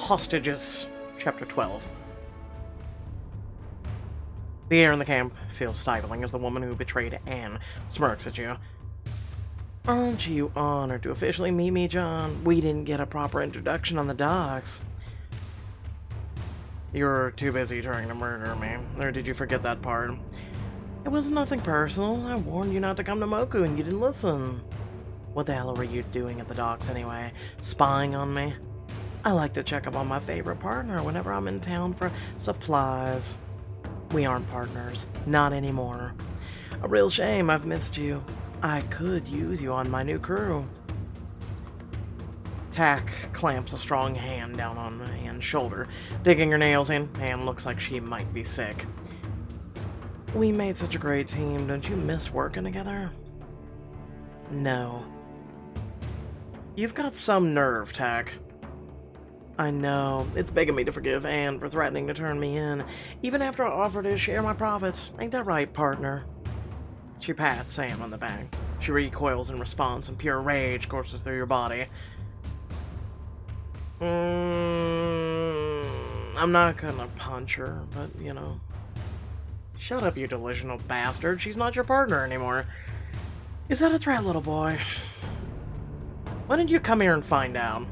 Hostages, Chapter 12. The air in the camp feels stifling as the woman who betrayed Anne smirks at you. Aren't you honored to officially meet me, John? We didn't get a proper introduction on the docks. You were too busy trying to murder me, or did you forget that part? It was nothing personal. I warned you not to come to Moku and you didn't listen. What the hell were you doing at the docks anyway? Spying on me? I like to check up on my favorite partner whenever I'm in town for supplies. We aren't partners. Not anymore. A real shame. I've missed you. I could use you on my new crew. Tack clamps a strong hand down on Anne's shoulder, digging her nails in. Anne looks like she might be sick. We made such a great team. Don't you miss working together? No. You've got some nerve, Tack. I know. It's begging me to forgive Anne for threatening to turn me in, even after I offered to share my profits. Ain't that right, partner? She pats Anne on the back. She recoils in response, and pure rage courses through your body. I'm not gonna punch her, but, you know. Shut up, you delusional bastard. She's not your partner anymore. Is that a threat, little boy? Why didn't you come here and find out?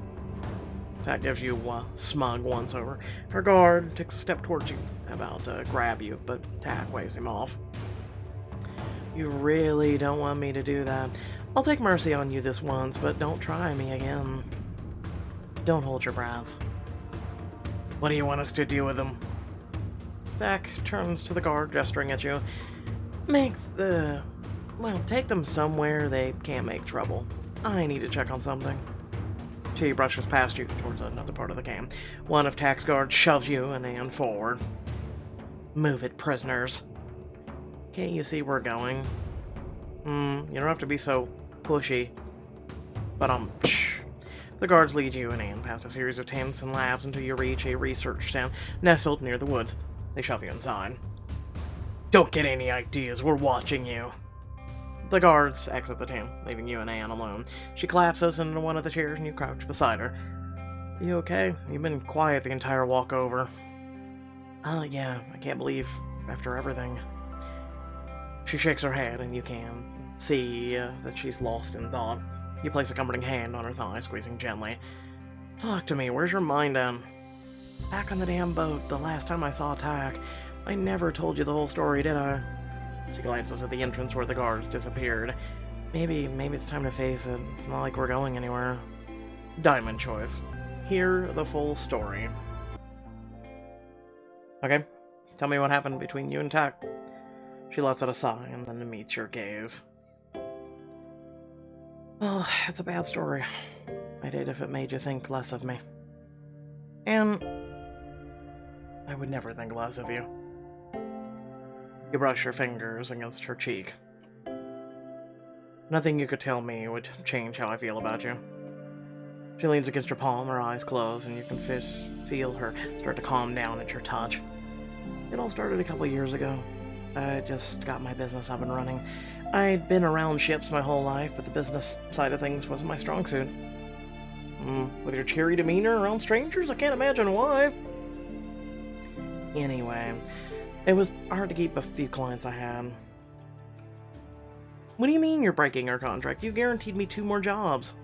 Tack gives you a smug once-over. Her guard takes a step towards you, about to grab you, but Tack waves him off. You really don't want me to do that. I'll take mercy on you this once, but don't try me again. Don't hold your breath. What do you want us to do with them? Tack turns to the guard, gesturing at you. Take them somewhere they can't make trouble. I need to check on something. She brushes past you towards another part of the camp. One of Tack's guards shoves you and Anne forward. Move it, prisoners. Can't you see we're going? You don't have to be so pushy. But the guards lead you and Anne past a series of tents and labs until you reach a research tent nestled near the woods. They shove you inside. Don't get any ideas, we're watching you. The guards exit the tent, leaving you and Anne alone. She collapses into one of the chairs and you crouch beside her. You okay? You've been quiet the entire walk over. Yeah, I can't believe after everything. She shakes her head and you can see that she's lost in thought. You place a comforting hand on her thigh, squeezing gently. Talk to me, where's your mind at? Back on the damn boat, the last time I saw Tack. I never told you the whole story, did I? She glances at the entrance where the guards disappeared. Maybe it's time to face it. It's not like we're going anywhere. Diamond choice. Hear the full story. Okay, tell me what happened between you and Tack. She lets out a sigh and then meets your gaze. Well, it's a bad story. I'd hate if it made you think less of me. And I would never think less of you. You brush your fingers against her cheek. Nothing you could tell me would change how I feel about you. She leans against your palm, her eyes closed, and you can feel her start to calm down at your touch. It all started a couple years ago. I just got my business up and running. I'd been around ships my whole life, but the business side of things wasn't my strong suit. With your cheery demeanor around strangers, I can't imagine why. Anyway, it was hard to keep a few clients I had. What do you mean you're breaking our contract? You guaranteed me 2 more jobs.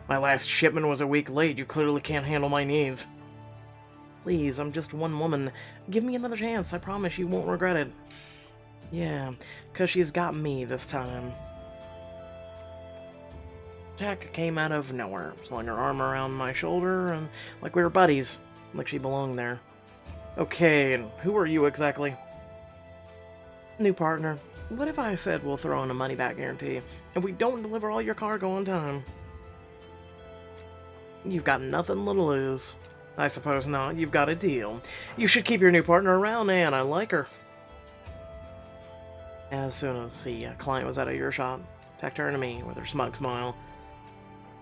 My last shipment was a week late. You clearly can't handle my needs. Please, I'm just one woman. Give me another chance. I promise you won't regret it. Yeah, because she's got me this time. Tack came out of nowhere, slung her arm around my shoulder, and like we were buddies, like she belonged there. Okay, and who are you exactly? New partner. What if I said we'll throw in a money-back guarantee if we don't deliver all your cargo on time? You've got nothing to lose. I suppose not. You've got a deal. You should keep your new partner around, Anne. I like her. As soon as the client was out of earshot, Tack turned to me with her smug smile.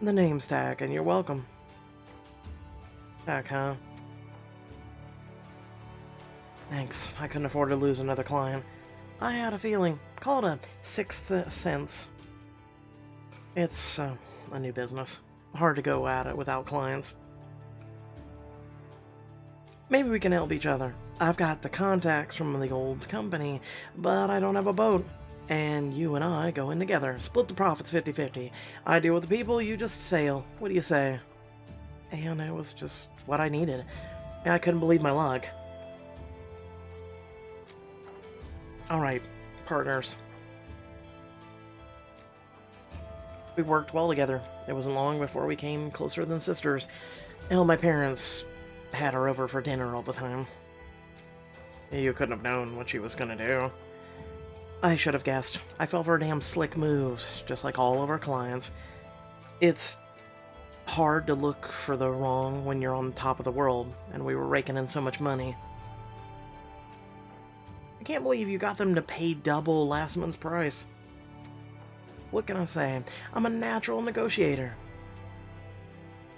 The name's Tack, and you're welcome. Tack, huh? Thanks. I couldn't afford to lose another client. I had a feeling. Called a sixth sense. It's a new business. Hard to go at it without clients. Maybe we can help each other. I've got the contacts from the old company, but I don't have a boat. And you and I go in together. Split the profits 50-50. I deal with the people, you just sail. What do you say? And it was just what I needed. And I couldn't believe my luck. Alright, partners. We worked well together. It wasn't long before we came closer than sisters. Hell, my parents had her over for dinner all the time. You couldn't have known what she was gonna do. I should have guessed. I fell for her damn slick moves, just like all of our clients. It's hard to look for the wrong when you're on top of the world, and we were raking in so much money. I can't believe you got them to pay double last month's price. What can I say? I'm a natural negotiator.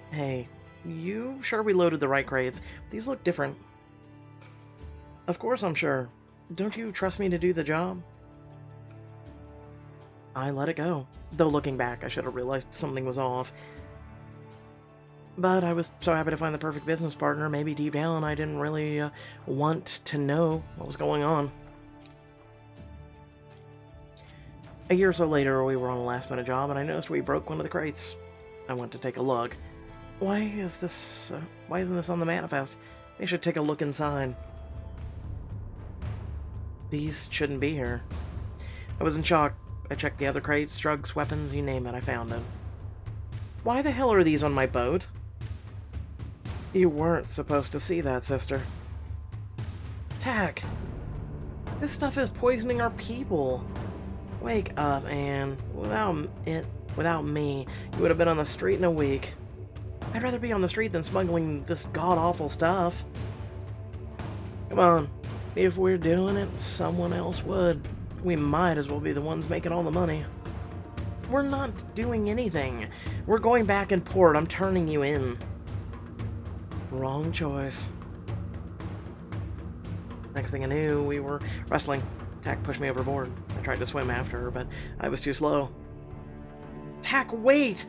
Hey, you sure we loaded the right crates? These look different. Of course I'm sure. Don't you trust me to do the job? I let it go. Though looking back, I should have realized something was off. But I was so happy to find the perfect business partner. Maybe deep down I didn't really want to know what was going on. A year or so later, we were on a last-minute job, and I noticed we broke one of the crates. I went to take a look. Why isn't this on the manifest? I should take a look inside. These shouldn't be here. I was in shock. I checked the other crates, drugs, weapons, you name it, I found them. Why the hell are these on my boat? You weren't supposed to see that, sister. Tack! This stuff is poisoning our people. Wake up, Anne. Without me, you would have been on the street in a week. I'd rather be on the street than smuggling this god-awful stuff. Come on. If we're doing it, someone else would. We might as well be the ones making all the money. We're not doing anything. We're going back in port. I'm turning you in. Wrong choice. Next thing I knew, we were wrestling. Tack pushed me overboard. I tried to swim after her, but I was too slow. Tack, wait!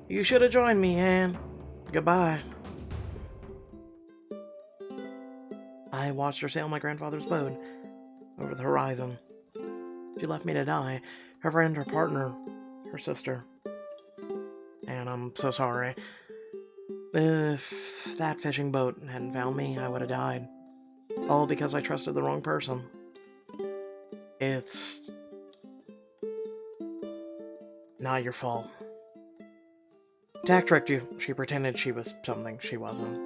You should have joined me, Anne. Goodbye. I watched her sail my grandfather's boat over the horizon. She left me to die. Her friend, her partner, her sister. And I'm so sorry. If that fishing boat hadn't found me, I would have died. All because I trusted the wrong person. It's not your fault. Tack tricked you. She pretended she was something she wasn't.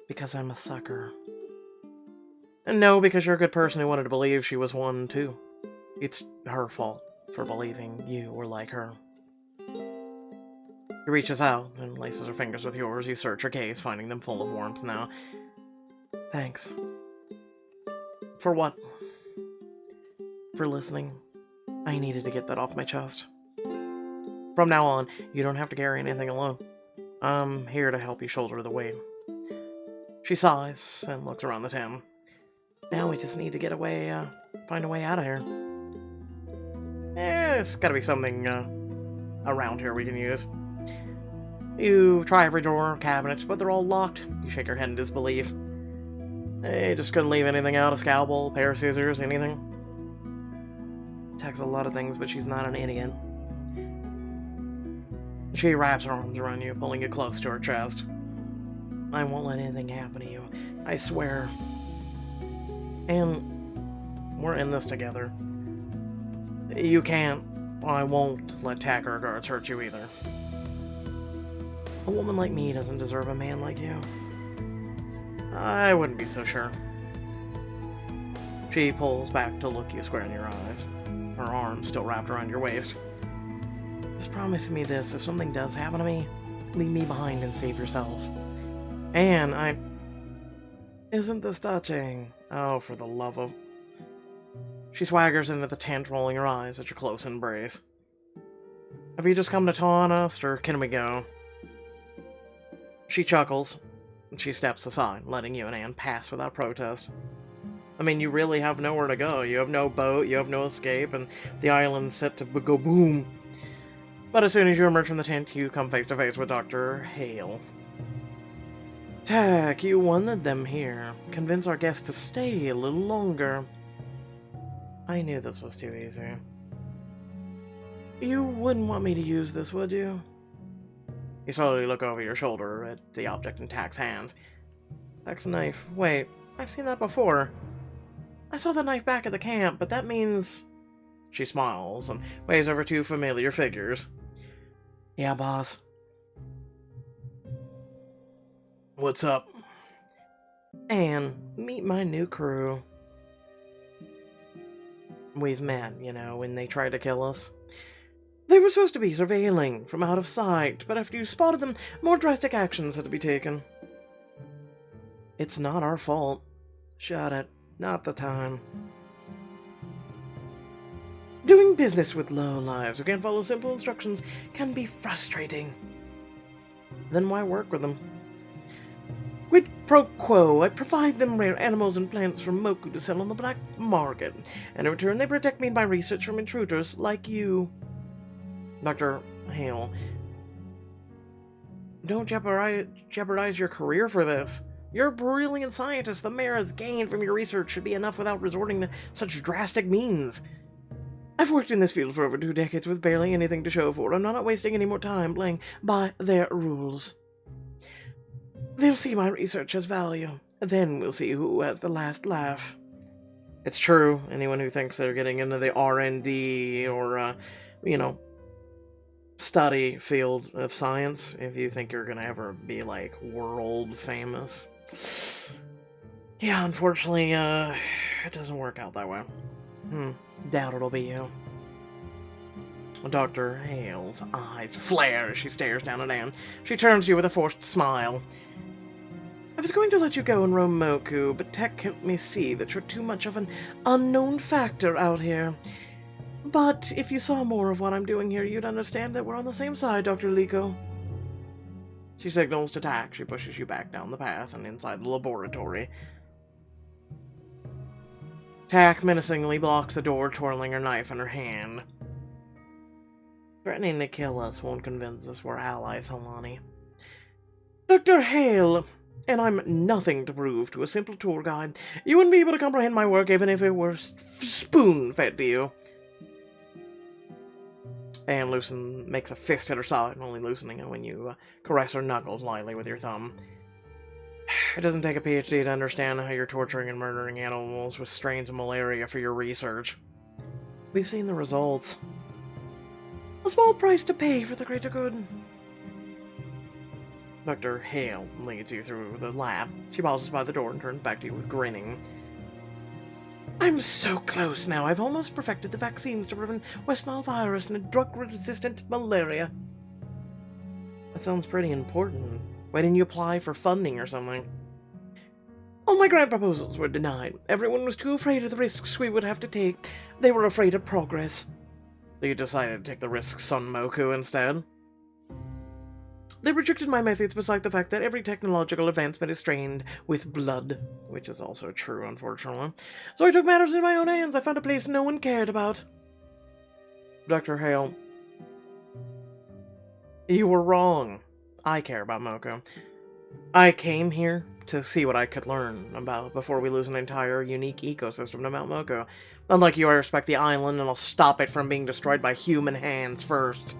Because I'm a sucker. And no, because you're a good person who wanted to believe she was one, too. It's her fault for believing you were like her. She reaches out and laces her fingers with yours. You search her gaze, finding them full of warmth now. Thanks. For what? For listening. I needed to get that off my chest. From now on, you don't have to carry anything alone. I'm here to help you shoulder the weight. She sighs and looks around the tent. Now we just need to get away, find a way out of here. There's gotta be something, around here we can use. You try every drawer, cabinets, but they're all locked. You shake your head in disbelief. They just couldn't leave anything out, a scalpel, pair of scissors, anything. Tack's a lot of things, but she's not an idiot. She wraps her arms around you, pulling you close to her chest. I won't let anything happen to you. I swear. And we're in this together. You can't. I won't let Tack or guards hurt you either. A woman like me doesn't deserve a man like you. I wouldn't be so sure. She pulls back to look you square in your eyes. Her arms still wrapped around your waist. Just promise me this, if something does happen to me, leave me behind and save yourself. And Isn't this touching? Oh, for the love of... She swaggers into the tent, rolling her eyes at your close embrace. Have you just come to taunt us, or can we go? She chuckles, and she steps aside, letting you and Anne pass without protest. I mean, you really have nowhere to go. You have no boat, you have no escape, and the island's set to go boom. But as soon as you emerge from the tent, you come face to face with Dr. Hale. Tack, you wanted them here. Convince our guests to stay a little longer. I knew this was too easy. You wouldn't want me to use this, would you? You slowly look over your shoulder at the object in Tack's hands. Tack's knife. Wait, I've seen that before. I saw the knife back at the camp, but that means... She smiles and waves over two familiar figures. Yeah, boss. What's up? And meet my new crew. We've met, you know, when they tried to kill us. They were supposed to be surveilling from out of sight, but after you spotted them, more drastic actions had to be taken. It's not our fault. Shut it. Not the time. Doing business with lowlives who can't follow simple instructions can be frustrating. Then why work with them? Quid pro quo, I provide them rare animals and plants from Moku to sell on the black market, and in return they protect me and my research from intruders like you. Dr. Hale, don't jeopardize your career for this. You're a brilliant scientist. The mayor's gain from your research should be enough without resorting to such drastic means. I've worked in this field for over 2 decades with barely anything to show for it. I'm not wasting any more time playing by their rules. They'll see my research has value. Then we'll see who has the last laugh. It's true. Anyone who thinks they're getting into the R&D or, study field of science, if you think you're gonna ever be, like, world famous. Yeah, unfortunately, it doesn't work out that way. Doubt it'll be you. Dr. Hale's eyes flare as she stares down at Anne. She turns to you with a forced smile. I was going to let you go and roam Moku, but Tech helped me see that you're too much of an unknown factor out here. But if you saw more of what I'm doing here, you'd understand that we're on the same side, Dr. Liko. She signals to Tack. She pushes you back down the path and inside the laboratory. Tack menacingly blocks the door, twirling her knife in her hand. Threatening to kill us won't convince us we're allies, Halani. Dr. Hale, and I'm nothing to prove to a simple tour guide. You wouldn't be able to comprehend my work even if it were spoon-fed to you. Anne makes a fist at her side, only loosening it when you caress her knuckles lightly with your thumb. It doesn't take a PhD to understand how you're torturing and murdering animals with strains of malaria for your research. We've seen the results. A small price to pay for the greater good. Dr. Hale leads you through the lab. She pauses by the door and turns back to you with grinning. I'm so close now. I've almost perfected the vaccines to prevent West Nile virus and drug-resistant malaria. That sounds pretty important. Why didn't you apply for funding or something? All my grant proposals were denied. Everyone was too afraid of the risks we would have to take. They were afraid of progress. So you decided to take the risks on Moku instead? They rejected my methods beside the fact that every technological advancement is strained with blood, which is also true, unfortunately. So I took matters in my own hands. I found a place no one cared about. Dr. Hale, you were wrong. I care about Moku. I came here to see what I could learn about before we lose an entire unique ecosystem to Mount Moku. Unlike you, I respect the island, and I'll stop it from being destroyed by human hands first.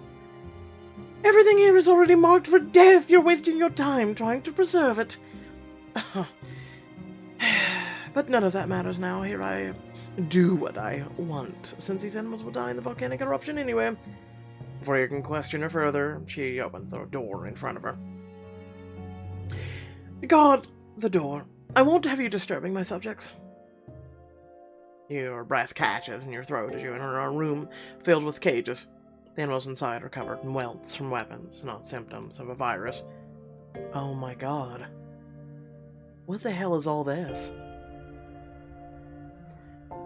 Everything here is already marked for death. You're wasting your time trying to preserve it. But none of that matters now. Here I do what I want, since these animals will die in the volcanic eruption anyway. Before you can question her further, she opens the door in front of her. Guard the door. I won't have you disturbing my subjects. Your breath catches in your throat as you enter a room filled with cages. The animals inside are covered in welts from weapons, not symptoms of a virus. Oh my god. What the hell is all this?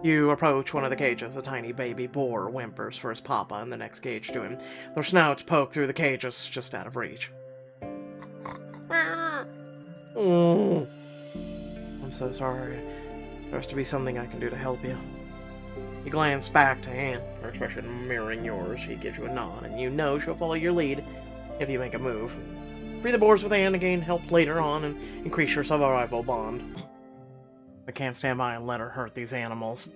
You approach one of the cages. A tiny baby boar whimpers for his papa in the next cage to him. Their snouts poke through the cages just out of reach. Oh, I'm so sorry. There's to be something I can do to help you. You glance back to Anne, her expression mirroring yours. She gives you a nod, and you know she'll follow your lead if you make a move. Free the boars with a hand to gain help later on and increase your survival bond. I can't stand by and let her hurt these animals.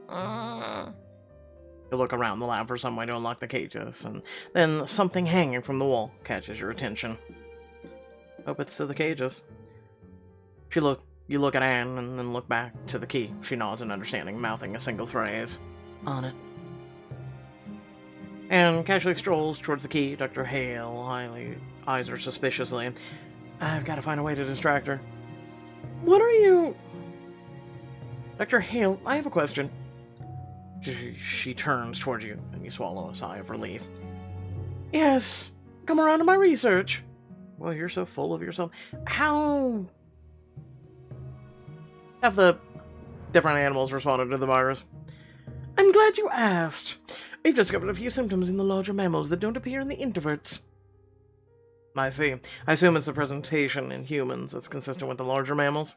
You look around the lab for some way to unlock the cages, and then something hanging from the wall catches your attention. Hope it's to the cages. You look at Anne and then look back to the key. She nods in understanding, mouthing a single phrase. On it. Anne casually strolls towards the key. Dr. Hale eyes her suspiciously. I've got to find a way to distract her. What are you... Dr. Hale, I have a question. She turns towards you, and you swallow a sigh of relief. Yes, come around to my research. Well, you're so full of yourself. How have the different animals responded to the virus? I'm glad you asked. We've discovered a few symptoms in the larger mammals that don't appear in the introverts. I see. I assume it's the presentation in humans that's consistent with the larger mammals.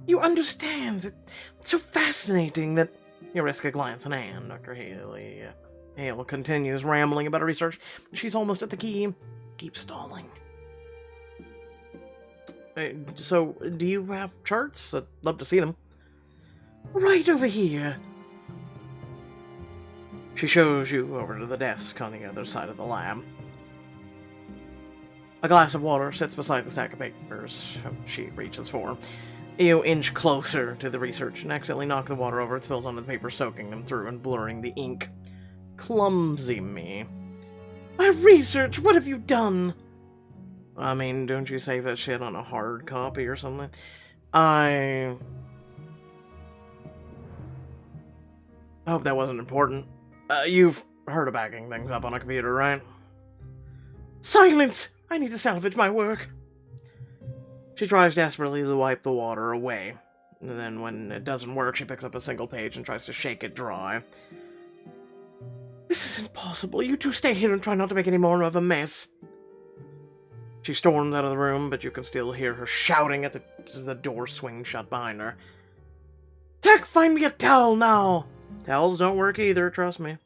You understand. It's so fascinating that... You risk a glance at Anne. Dr. Hale continues rambling about her research. She's almost at the key. Keeps stalling. So, do you have charts? I'd love to see them. Right over here. She shows you over to the desk on the other side of the lab. A glass of water sits beside the stack of papers she reaches for. You inch closer to the research and accidentally knock the water over. It spills onto the paper, soaking them through and blurring the ink. Clumsy me. My research, what have you done? I mean, don't you save that shit on a hard copy or something? I hope that wasn't important. You've heard of backing things up on a computer, right? Silence! I need to salvage my work. She tries desperately to wipe the water away. And then when it doesn't work, she picks up a single page and tries to shake it dry. This is impossible. You two stay here and try not to make any more of a mess. She storms out of the room, but you can still hear her shouting as the door swings shut behind her. Tack, find me a towel now! Towels don't work either, trust me.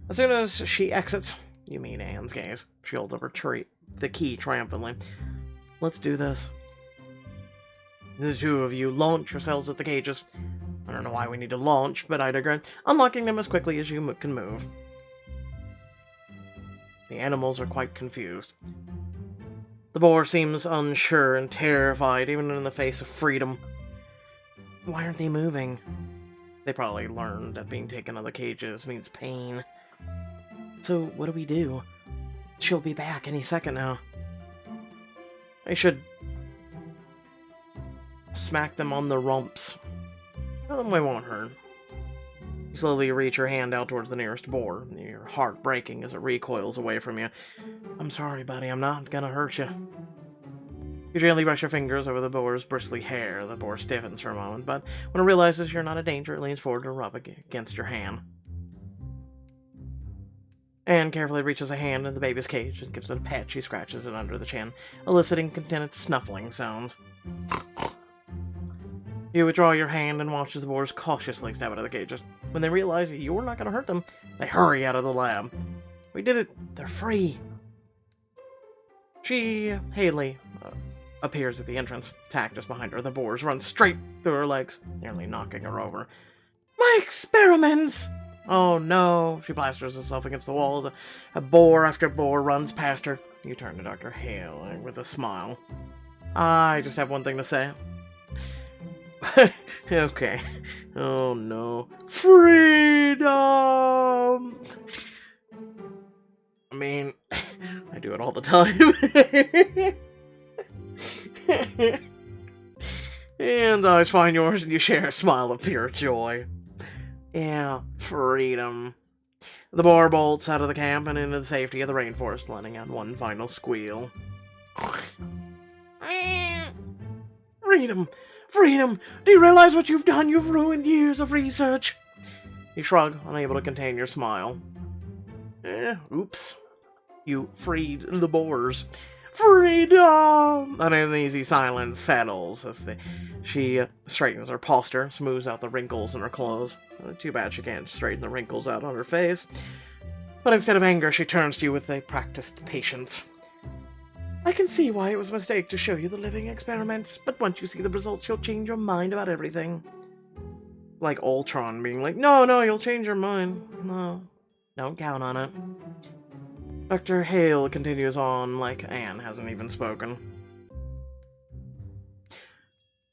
As soon as she exits, you meet Anne's gaze. She holds up the key triumphantly. Let's do this. The two of you launch yourselves at the cages. I don't know why we need to launch, but I'd agree. Unlocking them as quickly as you can move. The animals are quite confused. The boar seems unsure and terrified, even in the face of freedom. Why aren't they moving? They probably learned that being taken out of the cages means pain. So, what do we do? She'll be back any second now. I should smack them on the rumps. Well, they won't hurt. You slowly reach your hand out towards the nearest boar, your heart breaking as it recoils away from you. I'm sorry, buddy, I'm not gonna hurt you. You gently brush your fingers over the boar's bristly hair. The boar stiffens for a moment, but when it realizes you're not a danger, it leans forward to rub against your hand. Anne carefully reaches a hand in the baby's cage and gives it a pat. She scratches it under the chin, eliciting contented snuffling sounds. You withdraw your hand and watch as the boars cautiously step out of the cages. When they realize you're not going to hurt them, they hurry out of the lab. We did it. They're free. Hale, appears at the entrance. Tack just behind her. The boars run straight through her legs, nearly knocking her over. My experiments! Oh no, she plasters herself against the walls. A boar after boar runs past her. You turn to Dr. Hale with a smile. I just have one thing to say. Okay. Oh no. Freedom! I mean, I do it all the time. And eyes find yours and you share a smile of pure joy. Yeah, freedom. The boar bolts out of the camp and into the safety of the rainforest, letting out one final squeal. Freedom! Freedom! Do you realize what you've done? You've ruined years of research. You shrug, unable to contain your smile. Oops. You freed the boars. Freedom! An uneasy silence settles as she straightens her posture, smooths out the wrinkles in her clothes. Too bad she can't straighten the wrinkles out on her face. But instead of anger, she turns to you with a practiced patience. I can see why it was a mistake to show you the living experiments, but once you see the results, you'll change your mind about everything. Like Ultron being like, no, you'll change your mind. No, don't count on it. Dr. Hale continues on like Anne hasn't even spoken.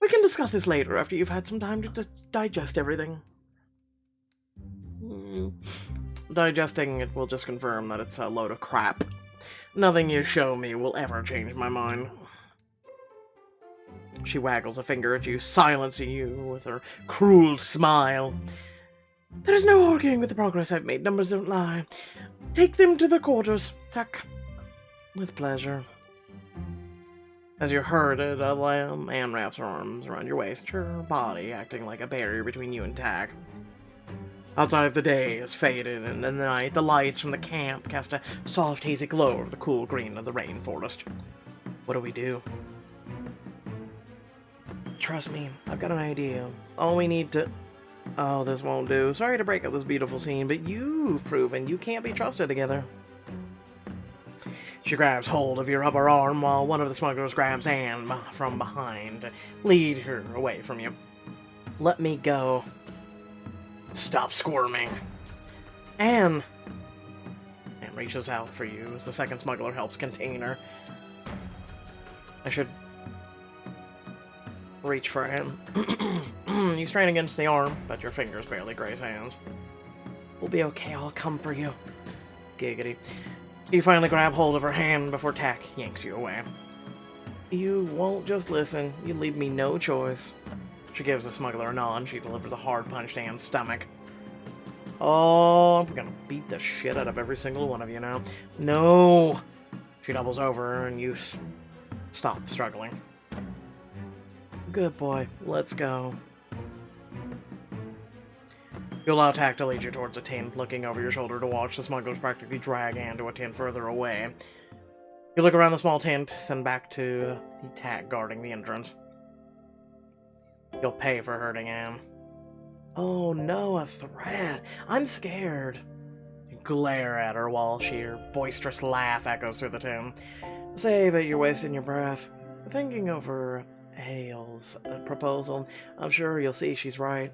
We can discuss this later after you've had some time to digest everything. Digesting it will just confirm that it's a load of crap. Nothing you show me will ever change my mind. She waggles a finger at you, silencing you with her cruel smile. There's no arguing with the progress I've made. Numbers don't lie. Take them to their quarters, Tuck. With pleasure. As you're herded, a lamb, Anne wraps her arms around your waist, her body acting like a barrier between you and Tack. Outside, the day is faded, and in the night, the lights from the camp cast a soft, hazy glow over the cool green of the rainforest. What do we do? Trust me, I've got an idea. All we need to... Oh, this won't do. Sorry to break up this beautiful scene, but you've proven you can't be trusted together. She grabs hold of your upper arm while one of the smugglers grabs Anne from behind to lead her away from you. Let me go. Stop squirming. Anne! Anne reaches out for you as the second smuggler helps contain her. I should reach for him. You strain against the arm, but your fingers barely graze hands. We'll be okay, I'll come for you. Giggity. You finally grab hold of her hand before Tack yanks you away. You won't just listen, you leave me no choice. She gives the smuggler a nod and she delivers a hard punch to Anne's stomach. Oh, I'm gonna beat the shit out of every single one of you now. No! She doubles over and you stop struggling. Good boy, let's go. You allow Tack to lead you towards a tent, looking over your shoulder to watch the smugglers practically drag Anne to a tent further away. You look around the small tent, then back to the Tack guarding the entrance. You'll pay for hurting Anne. Oh no, a threat. I'm scared. You glare at her while her boisterous laugh echoes through the tent. Save it, you're wasting your breath. Thinking over Hale's proposal, I'm sure you'll see she's right.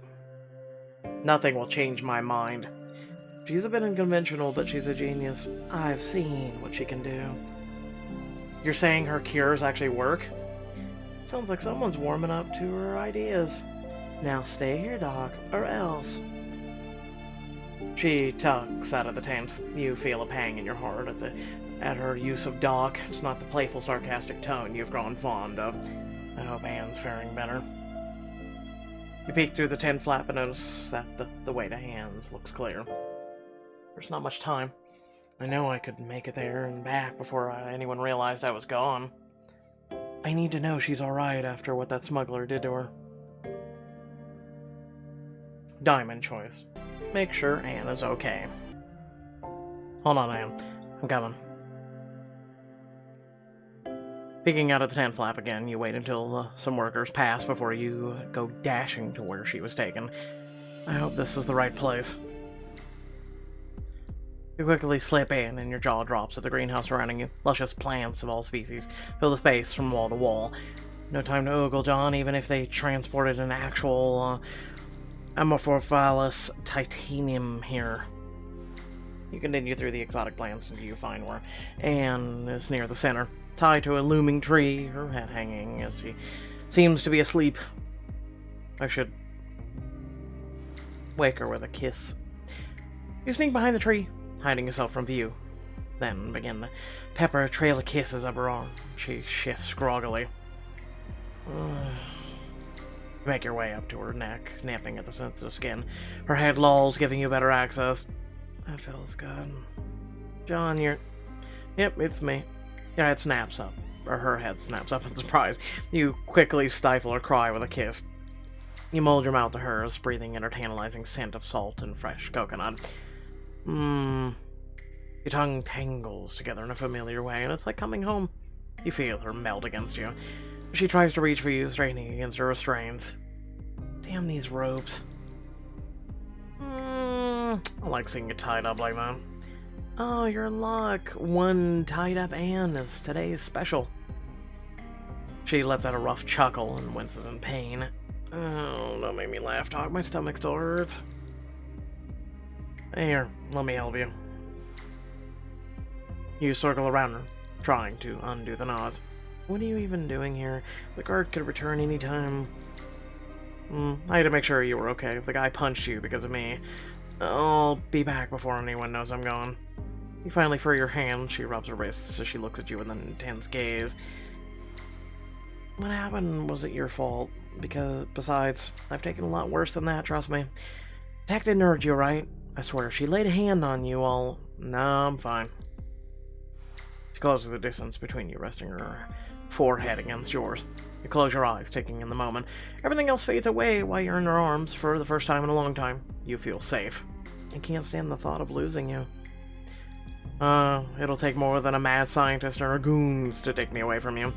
Nothing will change my mind. She's a bit unconventional, but she's a genius. I've seen what she can do. You're saying her cures actually work? Sounds like someone's warming up to her ideas. Now stay here, Doc, or else. She tucks out of the tent. You feel a pang in your heart at her use of Doc. It's not the playful, sarcastic tone you've grown fond of. I hope Anne's faring better. You peek through the tent flap and notice that the way to hands looks clear. There's not much time. I know I could make it there and back before anyone realized I was gone. I need to know she's alright after what that smuggler did to her. Diamond choice. Make sure Anne is okay. Hold on, Anne. I'm coming. Peeking out of the tent flap again, you wait until some workers pass before you go dashing to where she was taken. I hope this is the right place. You quickly slip in and your jaw drops at the greenhouse surrounding you. Luscious plants of all species fill the space from wall to wall. No time to ogle, John, even if they transported an actual Amorphophallus titanium here. You continue through the exotic plants until you find where Anne is near the center, tied to a looming tree, her head hanging as she seems to be asleep. I should wake her with a kiss. You sneak behind the tree, hiding yourself from view, then begin to pepper a trail of kisses up her arm. She shifts groggily. You make your way up to her neck, napping at the sensitive skin. Her head lolls, giving you better access. That feels good. John, you're... Yep, it's me. Your head snaps up. Or her head snaps up in surprise. You quickly stifle her cry with a kiss. You mold your mouth to hers, breathing in her tantalizing scent of salt and fresh coconut. Your tongue tangles together in a familiar way, and it's like coming home. You feel her melt against you. She tries to reach for you, straining against her restraints. Damn these ropes. I like seeing you tied up like that. Oh, you're in luck. One tied-up Anne is today's special. She lets out a rough chuckle and winces in pain. Oh, don't make me laugh, Doc. My stomach still hurts. Here, let me help you. You circle around her, trying to undo the knots. What are you even doing here? The guard could return any time. I had to make sure you were okay. If the guy punched you because of me, I'll be back before anyone knows I'm gone. You finally free your hand. She rubs her wrists as she looks at you with an intense gaze. What happened wasn't your fault. Besides, I've taken a lot worse than that, trust me. Tack didn't hurt you, right? I swear, she laid a hand on you all. No, I'm fine. She closes the distance between you, resting her forehead against yours. You close your eyes, taking in the moment. Everything else fades away while you're in her arms for the first time in a long time. You feel safe. I can't stand the thought of losing you. It'll take more than a mad scientist or goons to take me away from you.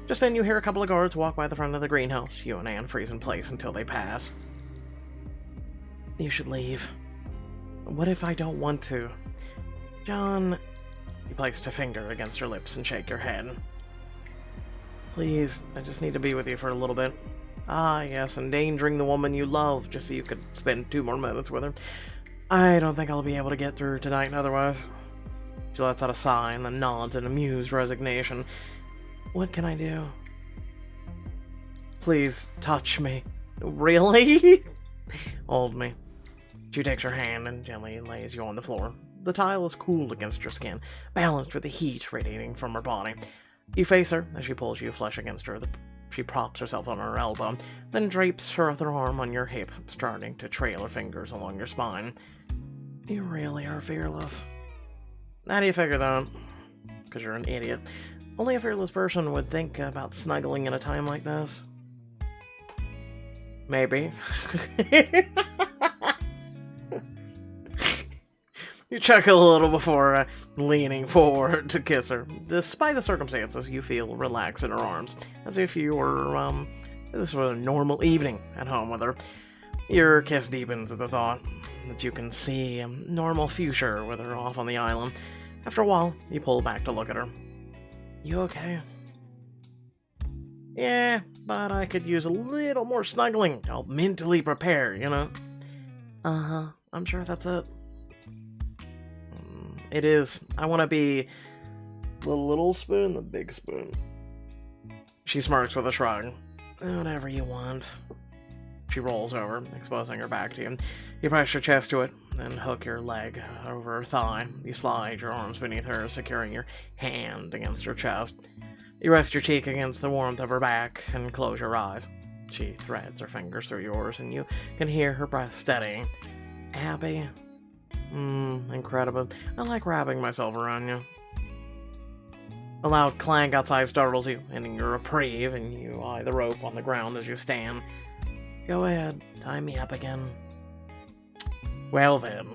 Just then you hear a couple of guards walk by the front of the greenhouse. You and Anne freeze in place until they pass. You should leave. What if I don't want to? John... You placed a finger against her lips and shake your head. Please, I just need to be with you for a little bit. Ah, yes, endangering the woman you love just so you could spend 2 more minutes with her. I don't think I'll be able to get through tonight otherwise. She lets out a sigh and then nods in amused resignation. What can I do? Please, touch me. Really? Hold me. She takes her hand and gently lays you on the floor. The tile is cool against your skin, balanced with the heat radiating from her body. You face her as she pulls you flush against her. She props herself on her elbow, then drapes her other arm on your hip, starting to trail her fingers along your spine. You really are fearless. How do you figure that? Because you're an idiot. Only a fearless person would think about snuggling in a time like this. Maybe. You chuckle a little before leaning forward to kiss her. Despite the circumstances, you feel relaxed in her arms, as if you were, this was a normal evening at home with her. Your kiss deepens at the thought that you can see a normal future with her off on the island. After a while, you pull back to look at her. You okay? Yeah, but I could use a little more snuggling. I'll mentally prepare, you know? Uh-huh, I'm sure that's it. It is. I want to be the little spoon, the big spoon. She smirks with a shrug. Whatever you want. She rolls over, exposing her back to you. You press your chest to it, then hook your leg over her thigh. You slide your arms beneath her, securing your hand against her chest. You rest your cheek against the warmth of her back and close your eyes. She threads her fingers through yours, and you can hear her breath steadying. Happy? Incredible. I like wrapping myself around you. A loud clank outside startles you, ending your reprieve, and you eye the rope on the ground as you stand. Go ahead, tie me up again. Well then.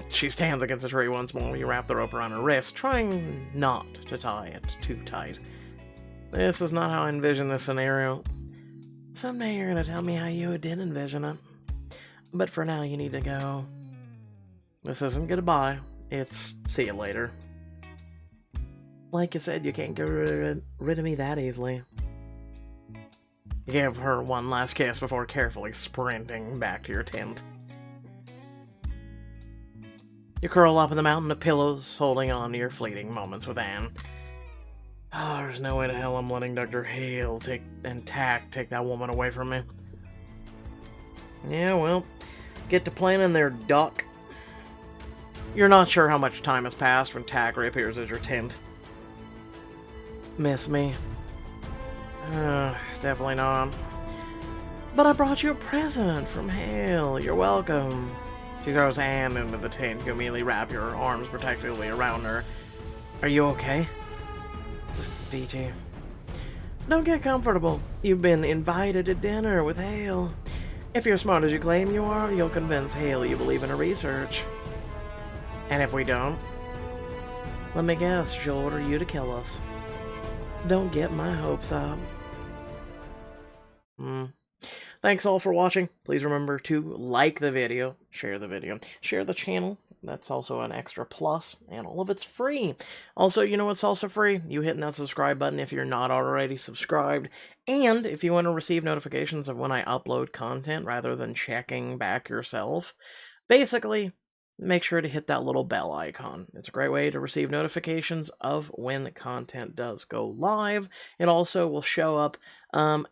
She stands against the tree once more. You wrap the rope around her wrist, trying not to tie it too tight. This is not how I envision this scenario. Someday you're gonna tell me how you did envision it. But for now, you need to go. This isn't goodbye. It's see you later. Like you said, you can't get rid of me that easily. You give her one last kiss before carefully sprinting back to your tent. You curl up in the mountain of pillows, holding on to your fleeting moments with Anne. Oh, there's no way to hell I'm letting Dr. Hale take that woman away from me. Yeah, well, get to planning there, Doc. You're not sure how much time has passed when Tack reappears at your tent. Miss me? Definitely not. But I brought you a present from Hale. You're welcome. She throws Anne into the tent. You immediately wrap your arms protectively around her. Are you okay? Just peachy. Don't get comfortable. You've been invited to dinner with Hale. If you're smart as you claim you are, you'll convince Hale you believe in her research. And if we don't, let me guess, she'll order you to kill us. Don't get my hopes up. Thanks all for watching. Please remember to like the video, share the channel, That's also an extra plus, and all of it's free. Also, you know what's also free? You hitting that subscribe button if you're not already subscribed. And if you want to receive notifications of when I upload content rather than checking back yourself, basically, make sure to hit that little bell icon. It's a great way to receive notifications of when content does go live. It also will show up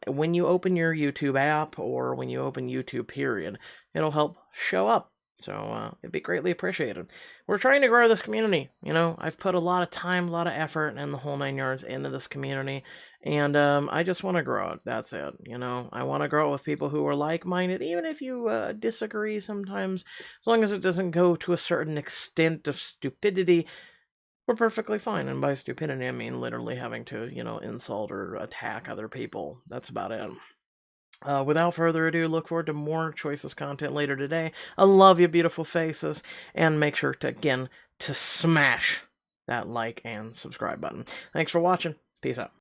when you open your YouTube app or when you open YouTube, period. It'll help show up. So it'd be greatly appreciated. We're trying to grow this community. You know, I've put a lot of time, a lot of effort, and the whole 9 yards into this community. And I just want to grow it. That's it. You know, I want to grow it with people who are like-minded, even if you disagree sometimes. As long as it doesn't go to a certain extent of stupidity, we're perfectly fine. And by stupidity, I mean literally having to, you know, insult or attack other people. That's about it. Without further ado, look forward to more Choices content later today. I love you, beautiful faces. And make sure to, again, to smash that like and subscribe button. Thanks for watching. Peace out.